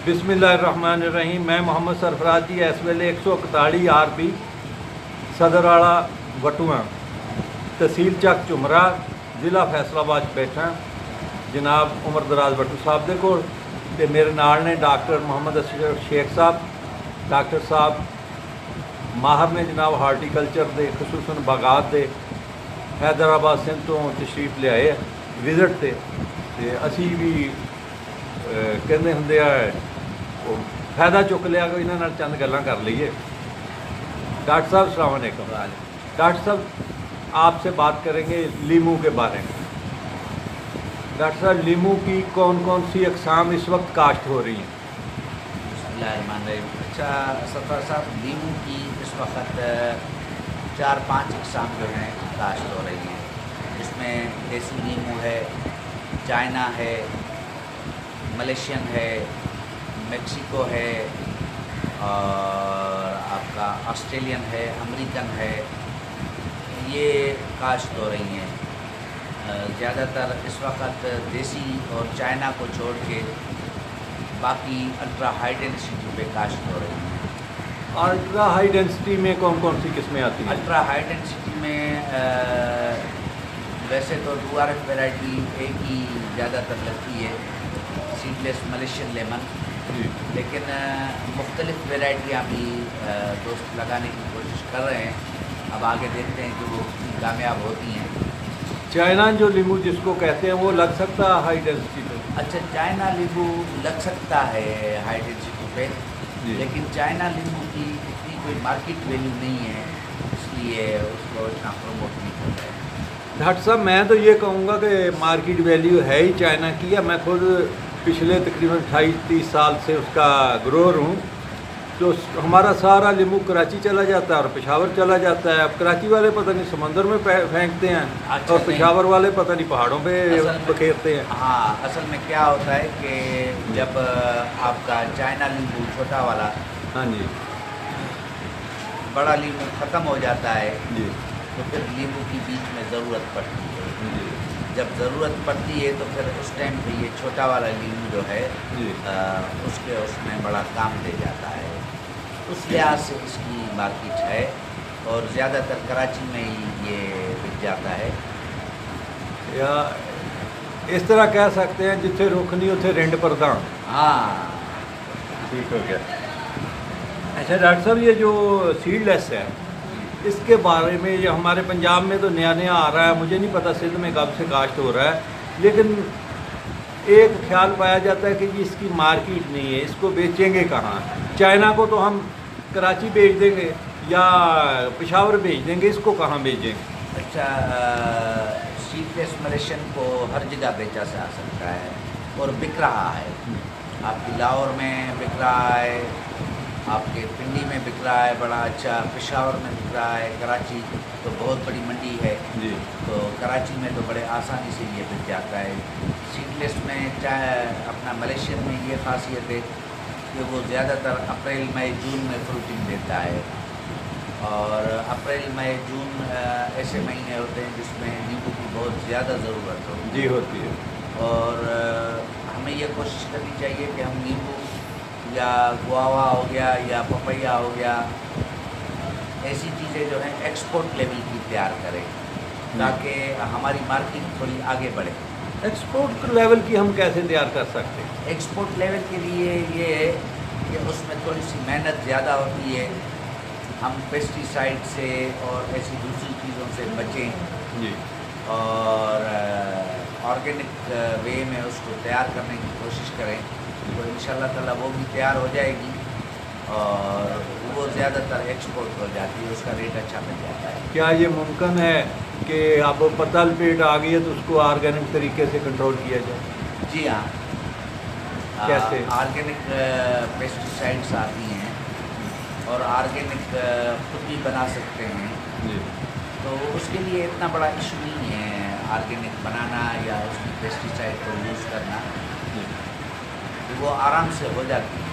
بسم اللہ الرحمن الرحیم. میں محمد سرفراز جی SWL 141 RB صدر والا وٹواں تحصیل چک چمرا ضلع فیصلہ آباد بیٹھا جناب عمر دراز وٹو صاحب دے کول تے میرے نال نے ڈاکٹر محمد اشرف شیخ صاحب. ڈاکٹر صاحب ماہر نے جناب ہارٹیکلچر دے خصوصاً باغات دے حیدرآباد سندھ تو تشریف لے آئے وزٹ تے اسی بھی کہندے ہوندے فائدہ چک لیا کہ انہوں نے چند گلاں کر لیے. ڈاکٹر صاحب السلام علیکم. ڈاکٹر صاحب آپ سے بات کریں گے لیمو کے بارے میں. ڈاکٹر صاحب لیمو کی کون کون سی اقسام اس وقت کاشت ہو رہی ہیں؟ بسم اللہ الرحمن الرحیم. اچھا سرفراز صاحب، لیمو کی اس وقت 4-5 اقسام جو ہیں کاشت ہو رہی ہیں. اس میں دیسی لیمو ہے، چائنا ہے، ملیشین ہے، میکسیکو ہے، اور آپ کا آسٹریلین ہے، امریکن ہے. یہ کاشت ہو رہی ہیں. زیادہ تر اس وقت دیسی اور چائنا کو چھوڑ کے باقی الٹرا ہائی ڈینسٹی پہ کاشت ہو رہی ہیں. الٹرا ہائی ڈینسٹی میں کون کون سی قسمیں آتی ہیں؟ الٹرا ہائی ڈینسٹی میں ویسے تو 2RF ویرائٹی ایک ہی زیادہ تر لگتی ہے، سیڈ لیس ملیشین لیمن. لیکن مختلف ویرائٹیاں بھی دوست لگانے کی کوشش کر رہے ہیں. اب آگے دیکھتے ہیں کہ وہ کامیاب ہوتی ہیں. چائنا جو لیمو جس کو کہتے ہیں وہ لگ سکتا ہے ہائی ڈینسٹی پہ؟ اچھا، چائنا لیمو لگ سکتا ہے ہائی ڈینسٹی پہ، لیکن چائنا لیمو کی اتنی کوئی مارکیٹ ویلیو نہیں ہے، اس لیے اس کو اتنا پروموٹ نہیں کر رہے. ڈاکٹر صاحب میں تو یہ کہوں گا کہ مارکیٹ ویلیو ہے ہی چائنا کی ہے. میں خود پچھلے تقریباً 28-30 سال سے اس کا گرور ہوں. تو ہمارا سارا لیمو کراچی چلا جاتا ہے اور پشاور چلا جاتا ہے. اب کراچی والے پتہ نہیں سمندر میں پھینکتے ہیں اور پشاور والے پتہ نہیں پہاڑوں پہ بکھیرتے ہیں. ہاں، اصل میں کیا ہوتا ہے کہ جب آپ کا چائنا لیمو چھوٹا والا، ہاں جی، بڑا لیمو ختم ہو جاتا ہے جی تو پھر لیمو کی بیچ میں ضرورت پڑتی ہے. جی جب ضرورت پڑتی ہے تو پھر اس ٹائم پہ یہ چھوٹا والا لیمو جو ہے جی اس میں بڑا کام دے جاتا ہے. اس لحاظ سے اس کی مارکیٹ ہے اور زیادہ تر کراچی میں ہی یہ بک جاتا ہے. یا اس طرح کہہ سکتے ہیں جتھے رخ نہیں اتھے رنڈ پردان. ہاں، ٹھیک ہو گیا. اچھا ڈاکٹر صاحب، یہ جو سیڈ لیس ہے اس کے بارے میں یہ ہمارے پنجاب میں تو نیا نیا آ رہا ہے. مجھے نہیں پتہ سندھ میں کب سے کاشت ہو رہا ہے، لیکن ایک خیال پایا جاتا ہے کہ اس کی مارکیٹ نہیں ہے. اس کو بیچیں گے کہاں؟ چائنا کو تو ہم کراچی بیچ دیں گے یا پشاور بیچ دیں گے، اس کو کہاں بیچیں گے؟ اچھا، سیڈ لیس ملیشین کو ہر جگہ بیچا جا سکتا ہے اور بک رہا ہے. آپ کی لاہور میں بک رہا ہے، آپ کے پنڈی میں بک رہا ہے بڑا اچھا، پشاور میں بک رہا ہے. کراچی تو بہت بڑی منڈی ہے، جی تو کراچی میں تو بڑے آسانی سے یہ بک جاتا ہے. سیڈ لیس میں چاہے اپنا ملیشین میں یہ خاصیت ہے کہ وہ زیادہ تر اپریل مئی جون میں فروٹنگ دیتا ہے. اور اپریل مئی جون ایسے مہینے ہوتے ہیں جس میں لیمو کی بہت زیادہ ضرورت ہوتی ہے. جی ہوتی ہے. اور ہمیں یہ کوشش کرنی چاہیے کہ ہم لیمو یا گواوا ہو گیا یا پپیا ہو گیا، ایسی چیزیں جو ہیں ایکسپورٹ لیول کی تیار کریں تاکہ ہماری مارکیٹ تھوڑی آگے بڑھے. ایکسپورٹ لیول کی ہم کیسے تیار کر سکتے ہیں؟ ایکسپورٹ لیول کے لیے یہ ہے کہ اس میں تھوڑی سی محنت زیادہ ہوتی ہے. ہم پیسٹی سائڈ سے اور ایسی دوسری چیزوں سے بچیں جی اور آرگینک وے میں اس کو تیار کرنے کی کوشش کریں تو انشاءاللہ تعالیٰ وہ بھی تیار ہو جائے گی اور وہ زیادہ تر ایکسپورٹ ہو جاتی ہے، اس کا ریٹ اچھا مل جاتا ہے. کیا یہ ممکن ہے کہ اب پتل پیٹ آ گئی ہے تو اس کو آرگینک طریقے سے کنٹرول کیا جائے؟ جی ہاں، کیسے؟ آرگینک پیسٹی سائڈس آتی ہیں اور آرگینک خود بھی بنا سکتے ہیں. جی تو اس کے لیے اتنا بڑا ایشو نہیں ہے آرگینک بنانا یا اس کی پیسٹی سائڈ کو یوز کرنا، وہ آرام سے ہو جاتی ہے.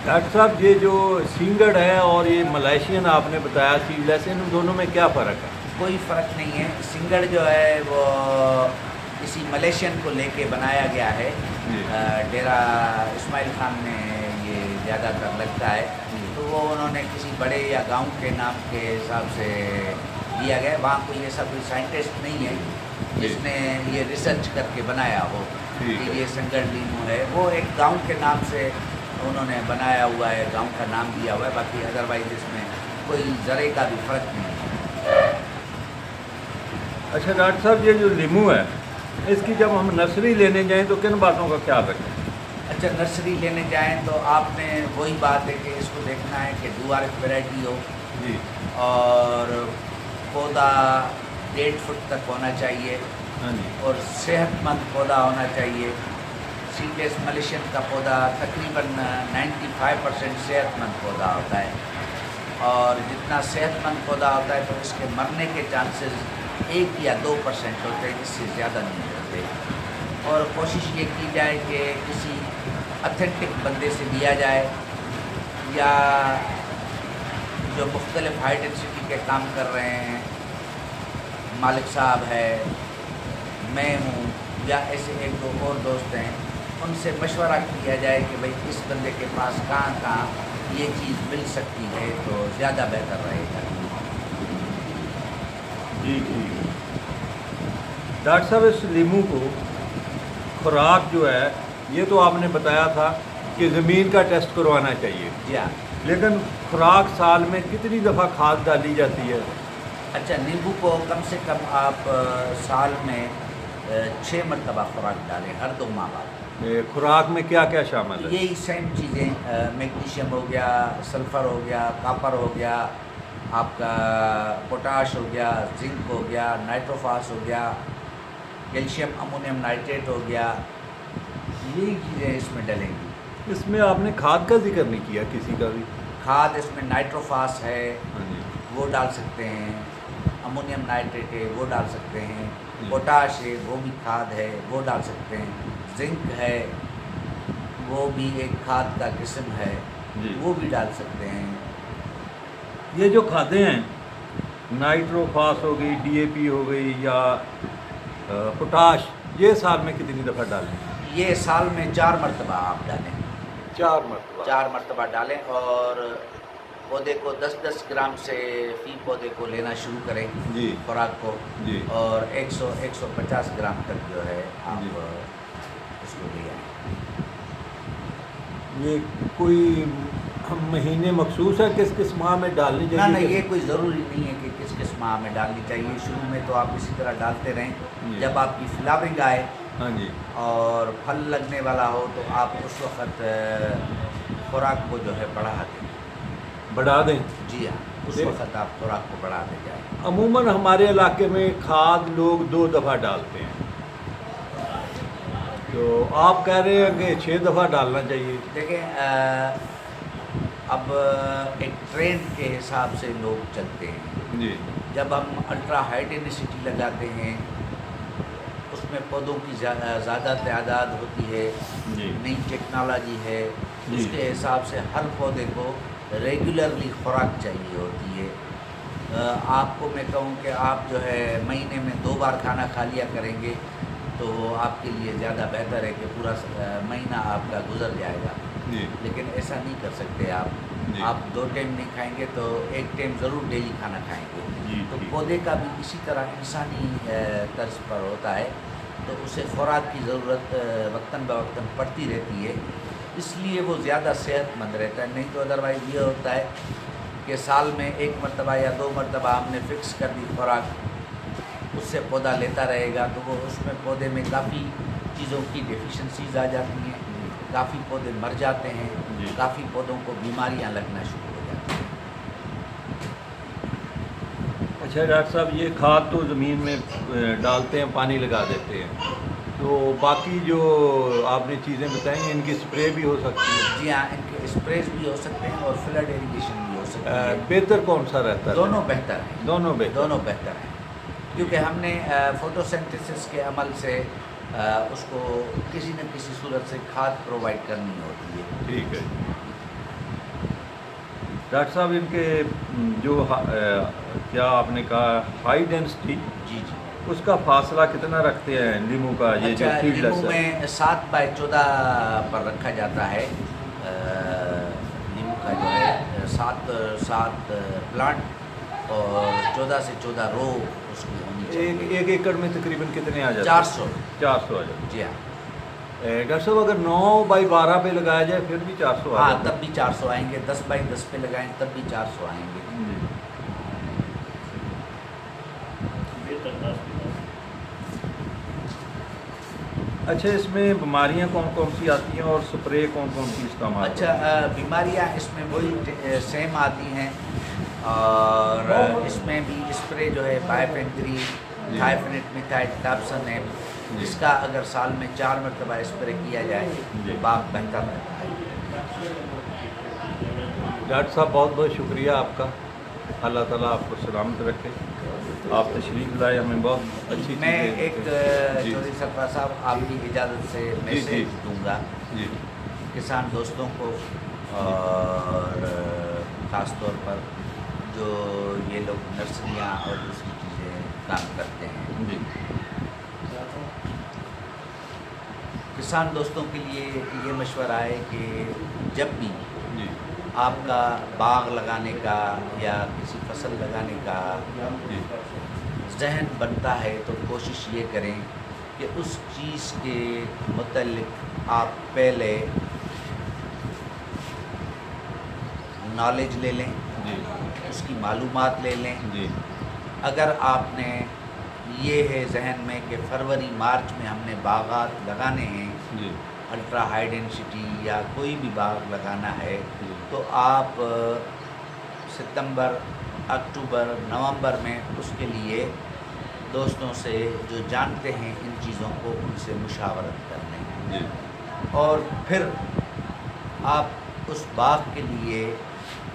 ڈاکٹر صاحب، یہ جو سینگڑ ہے اور یہ ملیشین آپ نے بتایا سیڈ لیس، ان دونوں میں کیا فرق ہے؟ کوئی فرق نہیں ہے. سنگڑ جو ہے وہ اسی ملیشین کو لے کے بنایا گیا ہے. جی ڈیرا اسماعیل اسماعیل خان میں یہ زیادہ تر لگتا ہے، تو وہ انہوں نے کسی بڑے یا گاؤں کے نام کے حساب سے دیا گیا. وہاں کوئی ایسا کوئی سائنٹسٹ نہیں ہے جس نے یہ ریسرچ کر کے بنایا ہو کہ یہ سنگر لیمو ہے. وہ ایک گاؤں کے نام سے انہوں نے بنایا ہوا ہے، گاؤں کا نام دیا ہوا ہے. باقی ادروائز اس میں کوئی ذرے کا بھی فرق نہیں ہے. اچھا ڈاکٹر صاحب، یہ جو لیمو ہے اس کی جب ہم نرسری لینے جائیں تو کن باتوں کا خیال رکھیں؟ اچھا، نرسری لینے جائیں تو آپ نے وہی بات ہے کہ اس کو دیکھنا ہے کہ ڈوارف ویرائٹی ہو جی. اور پودا 1.5 فٹ تک ہونا چاہیے ہاں جی. اور صحت مند پودا ہونا چاہیے. سیڈلیس ملیشین کا پودا تقریباً 95% صحت مند پودا ہوتا ہے، اور جتنا صحت مند پودا ہوتا ہے تو اس کے مرنے کے چانسز 1 یا 2% ہوتے ہیں، اس سے زیادہ نہیں ہوتے. اور کوشش یہ کی جائے کہ کسی اتھینٹک بندے سے لیا جائے، یا جو مختلف ہائی ڈینسٹی کے کام کر رہے ہیں، مالک صاحب ہے، میں ہوں، یا ایسے 1-2 اور دوست ہیں، ان سے مشورہ کیا جائے کہ بھئی اس بندے کے پاس کہاں کہاں یہ چیز مل سکتی ہے تو زیادہ بہتر رہے گا. جی ٹھیک ہے. ڈاکٹر صاحب، اس لیمو کو خوراک جو ہے یہ تو آپ نے بتایا تھا کہ زمین کا ٹیسٹ کروانا چاہیے، جی ہاں. لیکن خوراک سال میں کتنی دفعہ کھاد ڈالی جاتی ہے؟ اچھا، نیمبو کو کم سے کم آپ سال میں 6 مرتبہ خوراک ڈالیں، ہر 2 ماہ بعد. خوراک میں کیا کیا شامل ہے؟ یہی سیم چیزیں، میگنیشیم ہو گیا، سلفر ہو گیا، کاپر ہو گیا، آپ کا پوٹاش ہو گیا، زنک ہو گیا، نائٹروفاس ہو گیا، کیلشیم امونیم نائٹریٹ ہو گیا، یہی چیزیں اس میں ڈلیں گی. اس میں آپ نے کھاد کا ذکر نہیں کیا کسی کا بھی. کھاد اس میں نائٹروفاس ہے، ہاں جی. وہ ڈال سکتے ہیں. امونیم نائٹریٹ ہے، وہ ڈال سکتے ہیں. جی. پوٹاش ہے، وہ بھی کھاد ہے، وہ ڈال سکتے ہیں. زنک ہے، وہ بھی ایک کھاد کا قسم ہے، جی. وہ بھی ڈال سکتے ہیں. یہ جو کھادیں ہیں، نائٹرو فاس ہو گئی، ڈی اے پی ہو گئی، یا پوٹاش، یہ سال میں کتنی دفعہ ڈالیں؟ یہ سال میں 4 مرتبہ آپ ڈالیں. 4 مرتبہ. 4 مرتبہ ڈالیں، اور پودے کو 10-10 گرام سے فی پودے کو لینا شروع کریں جی. خوراک کو. جی. اور 100-150 گرام تک جو ہے آپ جی. اس کو لے آئیں. یہ کوئی مہینے مخصوص ہے کس کس ماہ میں ڈالنی نہ چاہیے؟ یہ کوئی ضروری نہیں ہے کہ کس کس ماہ میں ڈالنی چاہیے. شروع میں تو آپ اسی طرح ڈالتے رہیں. جی. جب آپ کی فلاورنگ آئے ہاں جی. اور پھل لگنے والا ہو تو آپ اس وقت خوراک کو جو ہے بڑھا دیں. جی ہاں، اس وقت آپ خوراک کو بڑھا دیں جائیں. عموماً ہمارے علاقے میں کھاد لوگ 2 دفعہ ڈالتے ہیں، تو آپ کہہ رہے ہیں کہ 6 دفعہ ڈالنا چاہیے. دیکھیں، اب ایک ٹرینڈ کے حساب سے لوگ چلتے ہیں. جی. جب ہم الٹرا ہائی ڈینسٹی لگاتے ہیں، اس میں پودوں کی زیادہ تعداد ہوتی ہے، جی. نئی ٹیکنالوجی ہے، جی. اس کے حساب سے ہر پودے کو ریگولرلی خوراک چاہیے ہوتی ہے. آپ کو میں کہوں کہ آپ جو ہے مہینے میں 2 بار کھانا کھا لیا کریں گے تو وہ آپ کے لیے زیادہ بہتر ہے کہ پورا مہینہ آپ کا گزر جائے گا. جی. لیکن ایسا نہیں کر سکتے آپ. جی. آپ 2 ٹائم نہیں کھائیں گے تو 1 ٹائم ضرور ڈیلی کھانا کھائیں گے. جی. تو پودے کا بھی اسی طرح انسانی طرز پر ہوتا ہے، تو اسے خوراک کی ضرورت وقتاً بوقتاً پڑتی رہتی ہے، اس لیے وہ زیادہ صحت مند رہتا ہے. نہیں تو ادروائز یہ ہوتا ہے کہ سال میں 1 مرتبہ یا 2 مرتبہ ہم نے فکس کر دی خوراک، اس سے پودا لیتا رہے گا تو وہ اس میں پودے میں کافی چیزوں کی ڈیفیشنسیز آ جاتی ہیں، کافی پودے مر جاتے ہیں، جی. کافی پودوں کو بیماریاں لگنا شروع ہو جاتی ہیں. اچھا ڈاکٹر صاحب، یہ کھاد تو زمین میں ڈالتے ہیں، پانی لگا دیتے ہیں، تو باقی جو آپ نے چیزیں بتائیں ان کی اسپرے بھی ہو سکتی ہے؟ جی ہاں، ان کے اسپریز بھی ہو سکتے ہیں اور فلڈ ایریگیشن بھی ہو سکتی ہے. بہتر کون سا رہتا ہے؟ دونوں بہتر ہیں. دونوں بہتر ہیں، کیونکہ ہم نے فوٹو سینتھسس کے عمل سے اس کو کسی نہ کسی صورت سے کھاد پرووائڈ کرنی ہوتی ہے. ٹھیک ہے. ڈاکٹر صاحب، ان کے جو کیا آپ نے کہا ہائی ڈینسٹی، جی جی اس کا فاصلہ کتنا رکھتے ہیں لیمو کا یہ جو اچھا، سیڈ لیمو لیس ہے؟ میں 7x14 پر رکھا جاتا ہے لیمو کا جو ہے 7 پلانٹ اور 14 سے 14 رو اس کی ہونی چاہیے. ایک ایکڑ میں تقریباً کتنے آ جاتے 400. 400 آ جاتے جی ہاں. ڈاکٹر صاحب اگر 9x12 پہ لگایا جائے پھر بھی 400 آ ہاں جاتے تب بھی 400 آئیں گے. 10x10 پہ لگائیں تب بھی 400 آئیں گے. جی. اچھا، اس میں بیماریاں کون کون سی آتی ہیں اور سپرے کون کون سی استعمال ہوتی ہیں؟ اچھا، بیماریاں اس میں وہی سیم آتی ہیں اور اس میں بھی اسپرے جو ہے بائیپینتری جی. تھائفنٹ میتھائڈ ٹاپسن ہے. جی. اس کا اگر سال میں 4 مرتبہ اسپرے کیا جائے جی. تو باغ بہتر رہتا ہے. ڈاکٹر صاحب بہت بہت شکریہ آپ کا. اللہ تعالیٰ آپ کو سلامت رکھے. آپ تشریف لائے، ہمیں بہت اچھی میں چیزیں ایک جی. چودھری سرفراز صاحب آپ کی اجازت سے جی. میسیج دوں گا جی. کسان دوستوں کو اور خاص طور پر جو یہ لوگ نرسریاں اور دوسری چیزیں کام کرتے ہیں. جی. کسان دوستوں کے لیے یہ مشورہ ہے کہ جب بھی جی. آپ کا باغ لگانے کا یا کسی فصل لگانے کا جی. ذہن بنتا ہے تو کوشش یہ کریں کہ اس چیز کے متعلق آپ پہلے نالج لے لیں، جی. اس کی معلومات لے لیں. جی. اگر آپ نے یہ ہے ذہن میں کہ فروری مارچ میں ہم نے باغات لگانے ہیں، جی. الٹرا ہائی ڈینسٹی یا کوئی بھی باغ لگانا ہے، جی. تو آپ ستمبر، اکتوبر، نومبر میں اس کے لیے دوستوں سے جو جانتے ہیں ان چیزوں کو ان سے مشاورت کر لیں. جی. اور پھر آپ اس باغ کے لیے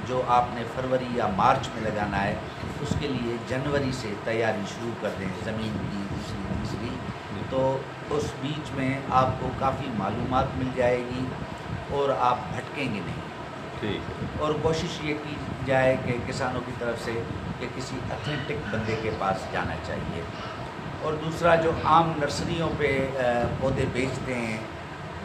جو آپ نے فروری یا مارچ میں لگانا ہے اس کے لیے جنوری سے تیاری شروع کر دیں، زمین کی دوسری تیسری. تو اس بیچ میں آپ کو کافی معلومات مل جائے گی اور آپ بھٹکیں گے نہیں. ٹھیک ہے. اور کوشش یہ کی جائے کہ کسانوں کی طرف سے کہ کسی اتھینٹک بندے کے پاس جانا چاہیے. اور دوسرا جو عام نرسریوں پہ پودے بیچتے ہیں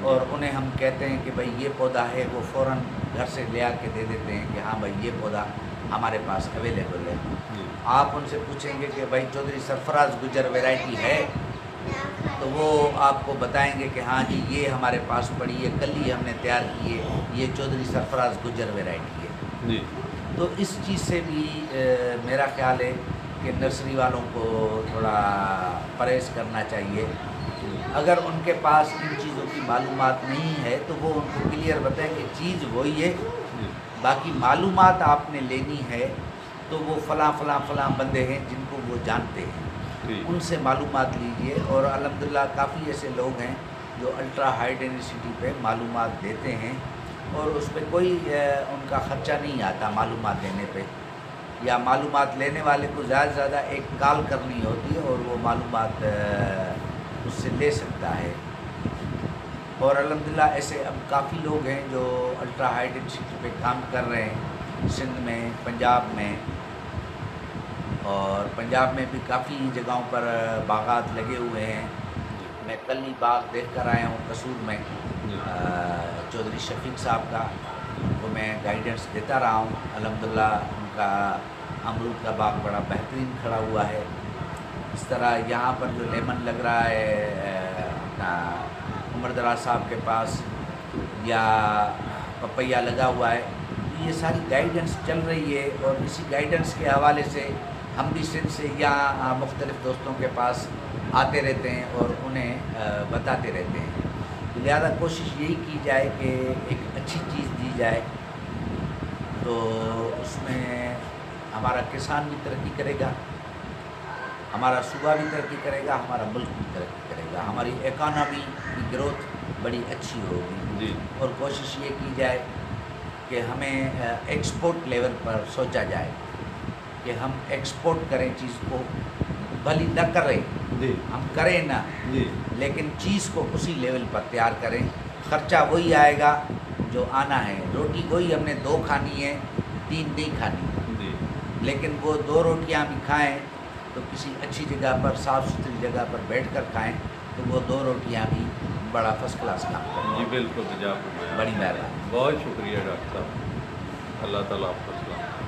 اور انہیں ہم کہتے ہیں کہ بھائی یہ پودا ہے، وہ فوراً گھر سے لے آ کے دے دیتے ہیں کہ ہاں بھائی یہ پودا ہمارے پاس اویلیبل ہے. جی. آپ ان سے پوچھیں گے کہ بھائی چودھری سرفراز گجر ویرائٹی ہے، تو وہ آپ کو بتائیں گے کہ ہاں جی یہ ہمارے پاس پڑی ہے، کل ہی ہم نے تیار کی ہے، یہ چودھری سرفراز گجر ویرائٹی ہے. جی. تو اس چیز سے بھی میرا خیال ہے کہ نرسری والوں کو تھوڑا پرہیز کرنا چاہیے. اگر ان کے پاس ان چیزوں کی معلومات نہیں ہے تو وہ ان کو کلیئر بتائیں کہ چیز وہی ہے، جی. باقی معلومات آپ نے لینی ہے تو وہ فلاں فلاں فلاں بندے ہیں جن کو وہ جانتے ہیں، ٹھیک. ان سے معلومات لیجئے. اور الحمدللہ کافی ایسے لوگ ہیں جو الٹرا ہائی ڈینسٹی پہ معلومات دیتے ہیں اور اس پہ کوئی ان کا خرچہ نہیں آتا معلومات دینے پہ. یا معلومات لینے والے کو زیادہ سے زیادہ ایک کال کرنی ہوتی ہے اور وہ معلومات اس سے لے سکتا ہے. اور الحمدللہ ایسے اب کافی لوگ ہیں جو الٹرا ہائی ڈینسٹی پہ کام کر رہے ہیں سندھ میں، پنجاب میں. اور پنجاب میں بھی کافی جگہوں پر باغات لگے ہوئے ہیں. میں کل ہی باغ دیکھ کر آیا ہوں قصور میں، چودھری شفیق صاحب کا. وہ میں گائیڈنس دیتا رہا ہوں. الحمدللہ ان کا امرود کا باغ بڑا بہترین کھڑا ہوا ہے. اس طرح یہاں پر جو لیمن لگ رہا ہے اپنا عمر دراز صاحب کے پاس، یا پپیا لگا ہوا ہے، یہ ساری گائیڈنس چل رہی ہے. اور اسی گائیڈنس کے حوالے سے ہم بھی سندھ سے یا مختلف دوستوں کے پاس آتے رہتے ہیں اور انہیں بتاتے رہتے ہیں. لہذا کوشش یہی کی جائے کہ ایک اچھی چیز دی جائے تو اس میں ہمارا کسان بھی ترقی کرے گا، ہمارا صوبہ بھی ترقی کرے گا، ہمارا ملک بھی ترقی کرے گا، ہماری اکانومی کی گروتھ بڑی اچھی ہوگی. جی. اور کوشش یہ کی جائے کہ ہمیں ایکسپورٹ لیول پر سوچا جائے کہ ہم ایکسپورٹ کریں چیز کو، بھلی نہ کریں، جی. ہم کریں نہ، جی. لیکن چیز کو اسی لیول پر تیار کریں. خرچہ وہی آئے گا جو آنا ہے. روٹی وہی ہم نے 2 کھانی ہے، 3 نہیں کھانی. جی. لیکن وہ 2 روٹیاں بھی کھائیں تو کسی اچھی جگہ پر صاف ستھری جگہ پر بیٹھ کر کھائیں تو وہ 2 روٹیاں بھی بڑا فرسٹ کلاس کام کریں. جی بالکل جزاک اللہ. بڑی مہربانی. بہت شکریہ ڈاکٹر صاحب. اللہ تعالیٰ آپ کو سلامت.